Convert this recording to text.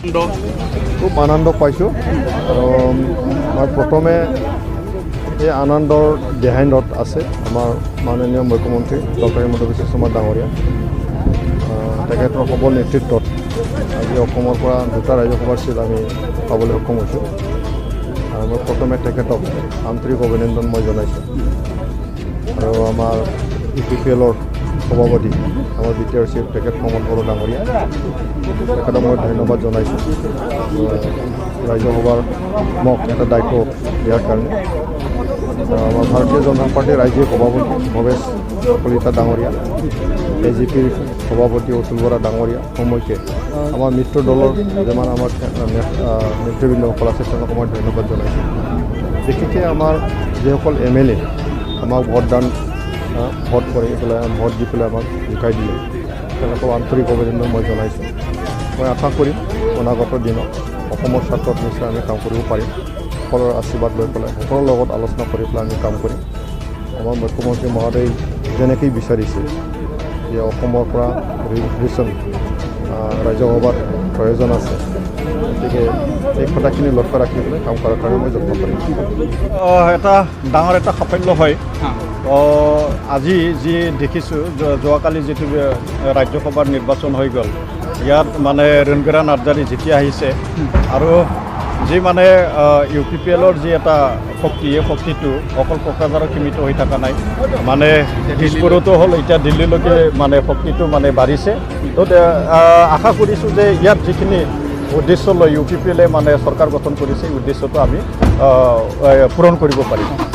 খুব আনন্দ পাইছোঁ আৰু মই প্ৰথমে এই আনন্দৰ বিহাইণ্ডত আছে আমাৰ মাননীয় মুখ্যমন্ত্ৰী ডক্টৰ হিমন্ত বিশ্ব শৰ্মা ডাঙৰীয়া তেখেতৰ সবল নেতৃত্বত আজি অসমৰ পৰা দুটা ৰাজ্যসভাৰ চিট আমি পাবলৈ সক্ষম হৈছোঁ আৰু মই প্ৰথমে তেখেতক আন্তৰিক অভিনন্দন মই জনাইছোঁ আৰু আমাৰ UPPLৰ সভাপতি আমাৰ BTR চিফ তেখেত কমল বড়ো ডাঙৰীয়া তেখেতক মই ধন্যবাদ জনাইছোঁ ৰাজ্যসভাৰ মোক এটা দায়িত্ব দিয়াৰ কাৰণে আমাৰ ভাৰতীয় জনতা পাৰ্টীৰ ৰাজ্যিক সভাপতি ভৱেশ কলিতা ডাঙৰীয়া AGPৰ সভাপতি অতুল বৰা ডাঙৰীয়া সময়কে আমাৰ মিত্ৰ দলৰ যিমান আমাৰ নেতৃবৃন্দসকল আছে তেওঁলোকক মই ধন্যবাদ জনাইছোঁ বিশেষকৈ আমাৰ যিসকল MLA আমাক ভোট কৰি পেলাই ভোট দি পেলাই আমাক জিকাই দিলে তেওঁলোকক আন্তৰিক অভিনন্দন মই জনাইছোঁ মই আশা কৰিম অনাগত দিনত অসমৰ স্বাৰ্থত নিশ্চয় আমি কাম কৰিব পাৰিম সকলৰ আশীৰ্বাদ লৈ পেলাই সকলৰ লগত আলোচনা কৰি পেলাই আমি কাম কৰিম আমাৰ মুখ্যমন্ত্ৰী মহোদয় যেনেকৈ বিচাৰিছে যে অসমৰ পৰা ৰিভলিউশ্যন ৰাজ্যসভাত প্ৰয়োজন আছে গতিকে এই কথাখিনি লক্ষ্য ৰাখি পেলাই কাম কৰাৰ কাৰণে মই যত্ন কৰিম এটা ডাঙৰ এটা সাফল্য হয় আজি যি দেখিছোঁ যোৱাকালি যিটো ৰাজ্যসভাৰ নিৰ্বাচন হৈ গ'ল ইয়াত মানে ৰণবীৰা নাৰ্জাৰী যেতিয়া আহিছে আৰু যি মানে UPPLৰ যি এটা শক্তি এই শক্তিটো অকল কোকৰাঝাৰত সীমিত হৈ থকা নাই মানে দিছপুৰতো হ'ল এতিয়া দিল্লীলৈকে মানে শক্তিটো মানে বাঢ়িছে তো আশা কৰিছোঁ যে ইয়াত যিখিনি উদ্দেশ্য লৈ UPPLে মানে চৰকাৰ গঠন কৰিছে এই উদ্দেশ্যটো আমি পূৰণ কৰিব পাৰিম